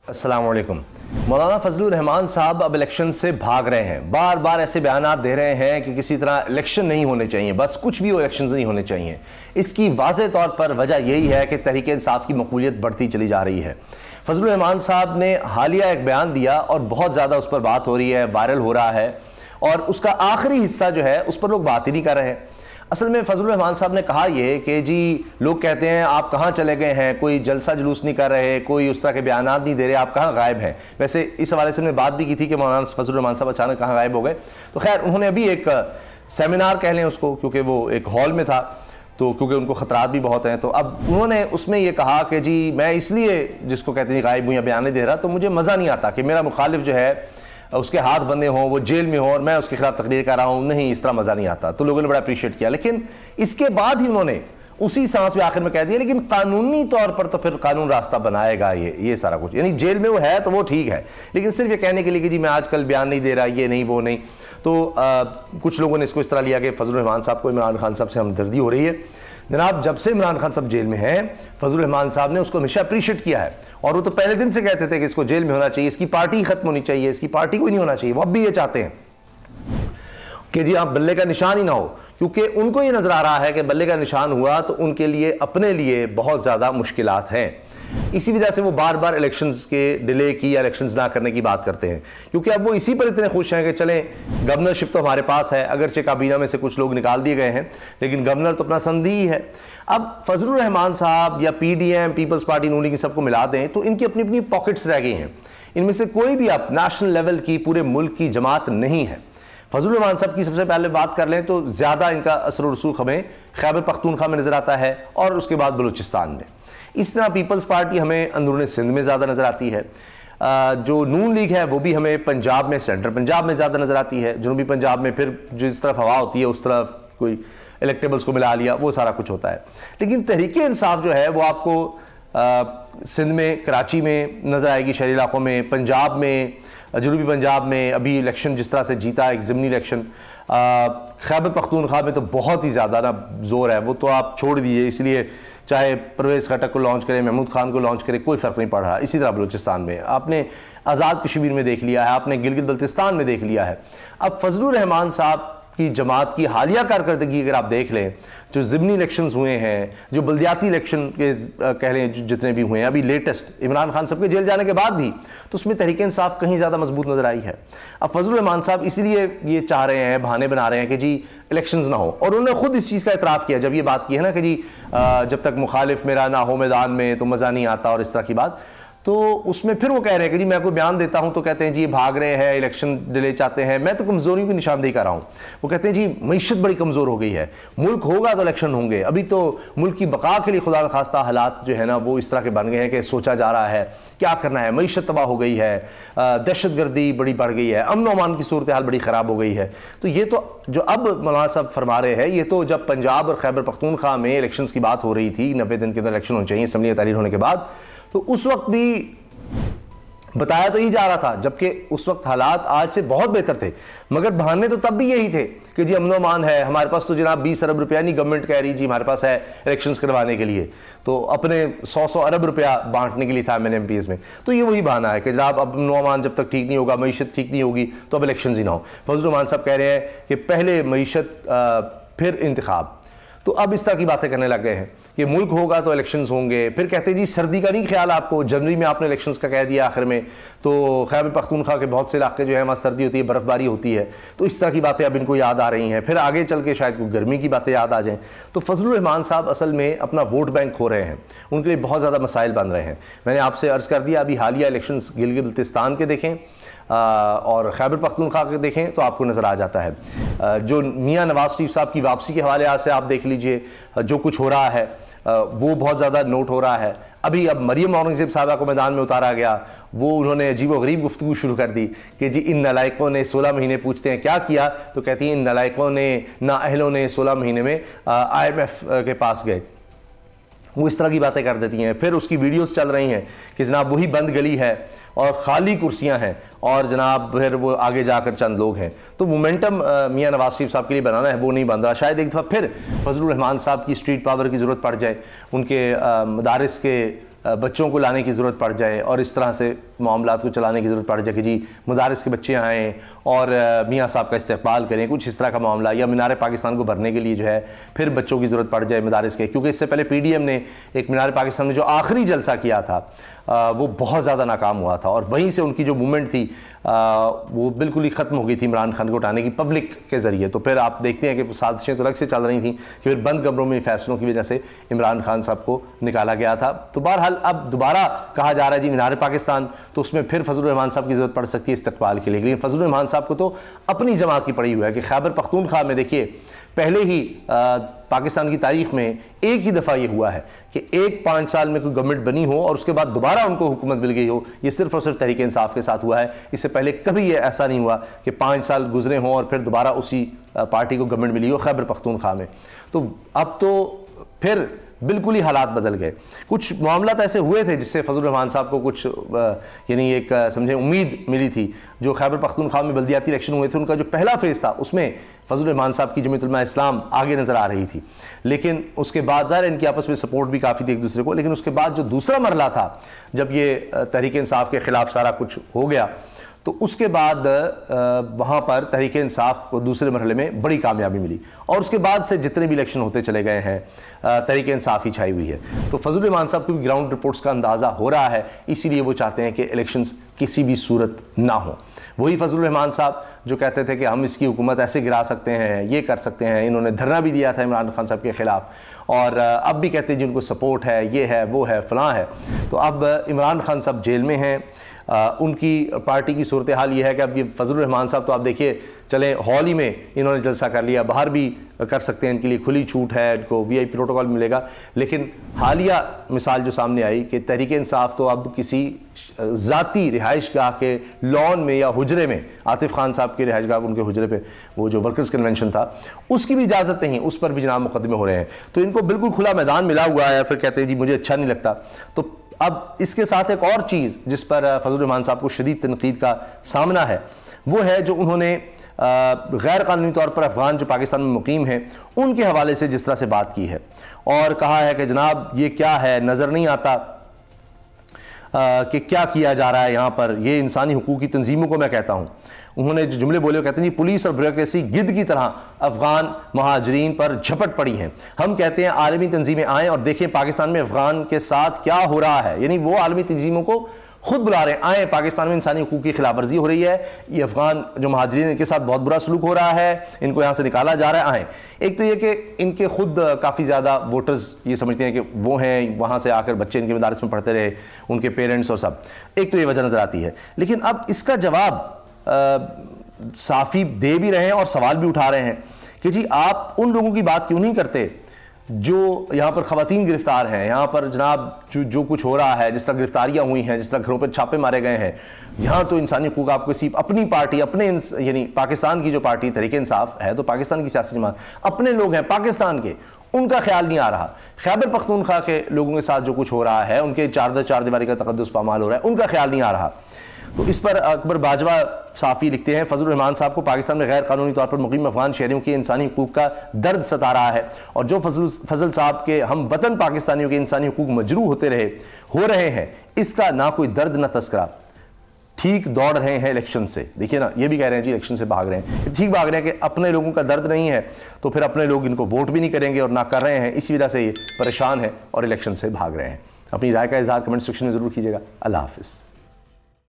अस्सलाम वालेकुम। मौलाना फजलुर रहमान साहब अब इलेक्शन से भाग रहे हैं। बार बार ऐसे बयानात दे रहे हैं कि किसी तरह इलेक्शन नहीं होने चाहिए, बस कुछ भी हो इलेक्शन नहीं होने चाहिए। इसकी वाज़ेह तौर पर वजह यही है कि तहरीक इंसाफ की मकबूलियत बढ़ती चली जा रही है। फजलुर रहमान साहब ने हालिया एक बयान दिया और बहुत ज़्यादा उस पर बात हो रही है, वायरल हो रहा है, और उसका आखिरी हिस्सा जो है उस पर लोग बात ही नहीं कर रहे हैं। असल में फजलुर रहमान साहब ने कहा ये कि जी लोग कहते हैं आप कहाँ चले गए हैं, कोई जलसा जुलूस नहीं कर रहे, कोई उस तरह के बयानात नहीं दे रहे, आप कहाँ गायब हैं। वैसे इस हवाले से हमने बात भी की थी कि मौलाना फजलुर रहमान साहब अचानक कहाँ गायब हो गए। तो खैर उन्होंने अभी एक सेमिनार कह लें उसको, क्योंकि वो एक हॉल में था, तो क्योंकि उनको ख़तरात भी बहुत हैं, तो अब उन्होंने उसमें ये कहा कि जी मैं इसलिए जिसको कहते हैं गायब हूँ या बयान नहीं दे रहा, तो मुझे मज़ा नहीं आता कि मेरा मुखालिफ जो है उसके हाथ बंधे हों, वो जेल में हो और मैं उसके खिलाफ तकरीर कर रहा हूँ, नहीं इस तरह मज़ा नहीं आता। तो लोगों ने बड़ा अप्रिशिएट किया, लेकिन इसके बाद ही उन्होंने उसी सांस में आखिर में कह दिया लेकिन कानूनी तौर पर तो फिर कानून रास्ता बनाएगा ये सारा कुछ, यानी जेल में वो है तो वो ठीक है, लेकिन सिर्फ ये कहने के लिए कि जी मैं आजकल बयान नहीं दे रहा, ये नहीं वो नहीं। तो कुछ लोगों ने इसको इस तरह लिया कि फजलुर रहमान साहब को इमरान खान साहब से हमदर्दी हो रही है। जनाब जब से इमरान खान साहब जेल में हैं, फजलुर रहमान साहब ने उसको हमेशा अप्रिशिएट किया है, और वो तो पहले दिन से कहते थे कि इसको जेल में होना चाहिए, इसकी पार्टी खत्म होनी चाहिए, इसकी पार्टी को ही नहीं होना चाहिए। वो अब भी ये चाहते हैं कि जी आप बल्ले का निशान ही ना हो, क्योंकि उनको ये नजर आ रहा है कि बल्ले का निशान हुआ तो उनके लिए अपने लिए बहुत ज़्यादा मुश्किलात हैं। इसी वजह से वो बार बार इलेक्शंस के डिले की या इलेक्शंस ना करने की बात करते हैं, क्योंकि अब वो इसी पर इतने खुश हैं कि चलें गवर्नरशिप तो हमारे पास है, अगरचे काबीना में से कुछ लोग निकाल दिए गए हैं, लेकिन गवर्नर तो अपना संधी ही है। अब फजलुर रहमान साहब या PDM पीपल्स पार्टी नून लीग सबको मिला दें तो इनकी अपनी अपनी पॉकेट्स रह गई हैं, इनमें से कोई भी अब नेशनल लेवल की पूरे मुल्क की जमात नहीं है। फजलुर रहमान साहब की सबसे पहले बात कर लें तो ज़्यादा इनका असर रसूख हमें खैबर पख्तूनख्वा में नज़र आता है और उसके बाद बलूचिस्तान में। इस तरह पीपल्स पार्टी हमें अंदरूनी सिंध में ज़्यादा नज़र आती है। जो नून लीग है वो भी हमें पंजाब में, सेंट्रल पंजाब में ज़्यादा नज़र आती है। जनूबी पंजाब में फिर जिस तरफ हवा होती है उस तरफ कोई इलेक्टेबल्स को मिला लिया, वो सारा कुछ होता है। लेकिन तहरीक इंसाफ जो है वो आपको सिंध में, कराची में नज़र आएगी, शहरी इलाकों में, पंजाब में, जनूबी पंजाब में अभी इलेक्शन जिस तरह से जीता एक ज़िमनी इलेक्शन। खैबर पख्तूनख्वा में तो बहुत ही ज़्यादा ना जोर है, वो तो आप छोड़ दीजिए, इसलिए चाहे परवेज़ खटक को लॉन्च करें, महमूद खान को लॉन्च करें, कोई फ़र्क नहीं पड़ रहा। इसी तरह बलूचिस्तान में आपने आज़ाद कश्मीर में देख लिया है, आपने गिलगित बल्तिस्तान में देख लिया है। अब फजलुर रहमान साहब की जमात की हालिया कारकर्दगी अगर आप देख लें, जो ज़िमनी इलेक्शंस हुए हैं, जो बल्दियाती इलेक्शन के कह लें जितने भी हुए हैं, अभी लेटेस्ट इमरान खान साहब के जेल जाने के बाद भी, तो उसमें तहरीक इंसाफ कहीं ज़्यादा मजबूत नज़र आई है। अब फजलुर रहमान साहब इसीलिए ये चाह रहे हैं, बहाने बना रहे हैं कि जी इलेक्शंस ना हो, और उन्होंने खुद इस चीज़ का इतराफ़ किया जब ये बात की है ना कि जी जब तक मुखालिफ मेरा ना हो मैदान में तो मज़ा नहीं आता और इस तरह की बात। तो उसमें फिर वो कह रहे हैं कि जी मैं कोई बयान देता हूं तो कहते हैं जी ये भाग रहे हैं, इलेक्शन डिले चाहते हैं। मैं तो कमज़ोरियों की निशानदेही कर रहा हूं। वो कहते हैं जी मईशत बड़ी कमज़ोर हो गई है, मुल्क होगा तो इलेक्शन होंगे, अभी तो मुल्क की बका के लिए खुदा न खास्ता हालात जो है ना वो इस तरह के बन गए हैं कि सोचा जा रहा है क्या करना है, मईशत तबाह हो गई है, दहशतगर्दी बड़ी बढ़ गई है, अमन अमान की सूरत हाल बड़ी ख़राब हो गई है। तो ये तो जो अब मौलाना साहब फरमा रहे हैं, ये तो जब पंजाब और खैबर पख्तूनख्वा में इलेक्शन की बात हो रही थी, 90 दिन के अंदर इलेक्शन होने चाहिए असम्बली में तहरीर होने के बाद, तो उस वक्त भी बताया तो ही जा रहा था, जबकि उस वक्त हालात आज से बहुत बेहतर थे, मगर बहाने तो तब भी यही थे कि जी अमन-ओ-अमान है, हमारे पास तो जनाब 20 अरब रुपया नहीं गवर्नमेंट कह रही जी हमारे पास है इलेक्शंस करवाने के लिए, तो अपने 100 अरब रुपया बांटने के लिए था MPs में। तो ये वही बहाना है कि जनाब अब अमन-ओ-अमान जब तक ठीक नहीं होगा, मईशत ठीक नहीं होगी तो अब इलेक्शन ही ना हो। फजलुर रहमान साहब कह रहे हैं कि पहले मईशत फिर इंतखाब। तो अब इस तरह की बातें करने लग गए हैं कि मुल्क होगा तो इलेक्शंस होंगे। फिर कहते हैं जी सर्दी का नहीं ख्याल आपको, जनवरी में आपने इलेक्शंस का कह दिया आखिर में, तो खैबर पख्तूनख्वा के बहुत से इलाके जो है वहाँ सर्दी होती है, बर्फबारी होती है, तो इस तरह की बातें अब इनको याद आ रही हैं। फिर आगे चल के शायद कोई गर्मी की बातें याद आ जाएँ। तो फजलुर रहमान साहब असल में अपना वोट बैंक खो रहे हैं, उनके लिए बहुत ज़्यादा मसाइल बन रहे हैं। मैंने आपसे अर्ज़ कर दिया अभी हालिया इलेक्शंस गिलगित बल्तिस्तान के देखें और खैबर पख्तूनख्वा के देखें तो आपको नज़र आ जाता है। जो मियाँ नवाज शरीफ साहब की वापसी के हवाले से आप देख लीजिए, जो कुछ हो रहा है वो बहुत ज़्यादा नोट हो रहा है। अभी अब मरियम औरंगज़ेब साहबा को मैदान में उतारा गया, वो उन्होंने अजीब व गरीब गुफ्तगू शुरू कर दी कि जी इन नलायकों ने 16 महीने, पूछते हैं क्या किया तो कहती हैं इन नलायकों ने, नाअहलों ने 16 महीने में IMF के पास गए। वो इस तरह की बातें कर देती हैं। फिर उसकी वीडियोस चल रही हैं कि जनाब वही बंद गली है और ख़ाली कुर्सियां हैं और जनाब फिर वो आगे जाकर चंद लोग हैं। तो मोमेंटम मियाँ नवाज शरीफ साहब के लिए बनाना है वो नहीं बन रहा। शायद एक दफ़ा फिर फजलुर रहमान साहब की स्ट्रीट पावर की ज़रूरत पड़ जाए, उनके मदारिस के बच्चों को लाने की ज़रूरत पड़ जाए और इस तरह से मामलात को चलाने की ज़रूरत पड़ जाए कि जी मदारिस के बच्चे आएँ और मियाँ साहब का इस्तकबाल करें, कुछ इस तरह का मामला, या मीनार पाकिस्तान को भरने के लिए जो है फिर बच्चों की ज़रूरत पड़ जाए मदारिस के, क्योंकि इससे पहले PDM ने एक मीनार पाकिस्तान में जो आखिरी जलसा किया था वो बहुत ज़्यादा नाकाम हुआ था और वहीं से उनकी जो मूवमेंट थी वो बिल्कुल ही ख़त्म हो गई थी इमरान खान को उठाने की पब्लिक के ज़रिए। तो फिर आप देखते हैं कि साजिशें तो अलग से चल रही थी कि फिर बंद कमरों में फैसलों की वजह से इमरान खान साहब को निकाला गया था। तो बहरहाल अब दोबारा कहा जा रहा है जी मीनार पाकिस्तान, तो उसमें फिर फजलुर रहमान साहब की ज़रूरत पड़ सकती है इस्तकबाल के लिए। लेकिन फजलुर रहमान साहब को तो अपनी जमात की पड़ी हुई है कि खैबर पख्तूनख्वा में देखिए पहले ही पाकिस्तान की तारीख में एक ही दफ़ा ये हुआ है कि 5 साल में कोई गवर्नमेंट बनी हो और उसके बाद दोबारा उनको हुकूमत मिल गई हो। ये सिर्फ और सिर्फ तहरीक इंसाफ के साथ हुआ है। इससे पहले कभी ये ऐसा नहीं हुआ कि 5 साल गुजरे हों और फिर दोबारा उसी पार्टी को गवर्नमेंट मिली हो खैबर पख्तूनख्वा में। तो अब तो फिर बिल्कुल ही हालात बदल गए। कुछ मामला ऐसे हुए थे जिससे फजलुर रहमान साहब को कुछ यानी एक समझे उम्मीद मिली थी। जो खैबर पख्तूनख्वा में बल्दियाती इलेक्शन हुए थे उनका जो पहला फेज़ था उसमें फजलुर रहमान साहब की जमीयत उलमा इस्लाम आगे नज़र आ रही थी, लेकिन उसके बाद ज़ाहिर इनकी आपस में सपोर्ट भी काफ़ी थी एक दूसरे को। लेकिन उसके बाद जो दूसरा मरला था जब ये तहरीक इंसाफ के ख़िलाफ़ सारा कुछ हो गया तो उसके बाद वहाँ पर तहरीक इंसाफ को दूसरे मरहले में बड़ी कामयाबी मिली और उसके बाद से जितने भी इलेक्शन होते चले गए हैं तहरीक इंसाफ ही छाई हुई है। तो फजलुर रहमान साहब को भी ग्राउंड रिपोर्ट्स का अंदाज़ा हो रहा है, इसीलिए वो चाहते हैं कि इलेक्शंस किसी भी सूरत ना हो। वही फजलुर रहमान साहब जो कहते थे कि हम इसकी हुकूमत ऐसे गिरा सकते हैं, ये कर सकते हैं, इन्होंने धरना भी दिया था इमरान खान साहब के ख़िलाफ़ और अब भी कहते हैं जिनको सपोर्ट है, ये है, वो है, फ़लाँ है। तो अब इमरान खान साहब जेल में हैं। उनकी पार्टी की सूरत हाल ये है कि अब ये फजलुर रहमान साहब तो आप देखिए चले हॉल ही में इन्होंने जलसा कर लिया, बाहर भी कर सकते हैं, इनके लिए खुली छूट है, इनको VIP प्रोटोकॉल मिलेगा। लेकिन हालिया मिसाल जो सामने आई कि तहरीक इंसाफ तो अब किसी ज़ाती रिहाइश गाह के लॉन में या हुजरे में, आतिफ खान साहब के रिहाइश गाह उनके हुजरे पे वो जो वर्कर्स कन्वेंशन था उसकी भी इजाज़त नहीं, उस पर भी जनाब मुकदमे हो रहे हैं। तो इनको बिल्कुल खुला मैदान मिला हुआ है, फिर कहते हैं जी मुझे अच्छा नहीं लगता। तो अब इसके साथ एक और चीज़ जिस पर फजलुर रहमान साहब को शदीद तनकीद का सामना है वो है जो उन्होंने गैर कानूनी तौर पर अफ़गान जो पाकिस्तान में मुकीम हैं उनके हवाले से जिस तरह से बात की है और कहा है कि जनाब ये क्या है, नज़र नहीं आता कि क्या किया जा रहा है यहाँ पर, ये इंसानी हुकूक की तंजीमों को मैं कहता हूँ। उन्होंने जो जुमले बोले वो कहते हैं जी पुलिस और ब्यूरोक्रेसी गिद्ध की तरह अफ़गान महाजरीन पर झपट पड़ी हैं। हम कहते हैं आलमी तंजीमें आएँ और देखें पाकिस्तान में अफ़गान के साथ क्या हो रहा है, यानी वो आलमी तंजीमों को खुद बुला रहे हैं, आए पाकिस्तान में इंसानी हुकूक की खिलाफ वर्जी हो रही है, ये अफ़गान जो महाजरीन इनके साथ बहुत बुरा सलूक हो रहा है, इनको यहाँ से निकाला जा रहा है, आए। एक तो ये कि इनके खुद काफ़ी ज़्यादा वोटर्स ये समझते हैं कि वो हैं, वहाँ से आकर बच्चे इनके मदारिस में पढ़ते रहे, उनके पेरेंट्स और सब, एक तो ये वजह नज़र आती है। लेकिन अब इसका जवाब साफ़ी दे भी रहे हैं और सवाल भी उठा रहे हैं कि जी आप उन लोगों की बात क्यों नहीं करते जो यहाँ पर ख़वातीन गिरफ्तार हैं, यहाँ पर जनाब जो कुछ हो रहा है, जिस तरह गिरफ्तारियाँ हुई हैं, जिस तरह घरों पर छापे मारे गए हैं, यहाँ तो इंसानी हुकूक आपको सिर्फ अपनी पार्टी, अपने यानी पाकिस्तान की जो पार्टी तहरीक इंसाफ है तो पाकिस्तान की सियासी जमात, अपने लोग हैं पाकिस्तान के, उनका ख्याल नहीं आ रहा। खैबर पख्तूनख्वा के लोगों के साथ जो कुछ हो रहा है, उनके चार दीवारी का तकद्दुस पामाल हो रहा है, उनका ख्याल नहीं आ रहा। तो इस पर अकबर बाजवा साफ़ी लिखते हैं फजलुर रहमान साहब को पाकिस्तान में गैर कानूनी तौर पर मुकीम अफ़गान शहरियों के इंसानी हुकूक का दर्द सता रहा है और जो फजल साहब के हम वतन पाकिस्तानियों के इंसानी हुकूक मजरू हो रहे हैं, इसका ना कोई दर्द ना तस्करा। ठीक दौड़ रहे हैं इलेक्शन से, देखिए ना, ये भी कह रहे हैं जी इलेक्शन से भाग रहे हैं, ठीक भाग रहे हैं कि अपने लोगों का दर्द नहीं है तो फिर अपने लोग इनको वोट भी नहीं करेंगे और ना कर रहे हैं, इसी वजह से ये परेशान है और इलेक्शन से भाग रहे हैं। अपनी राय का इजहार कमेंट सेक्शन में ज़रूर कीजिएगा। अल्लाह हाफ़िज़।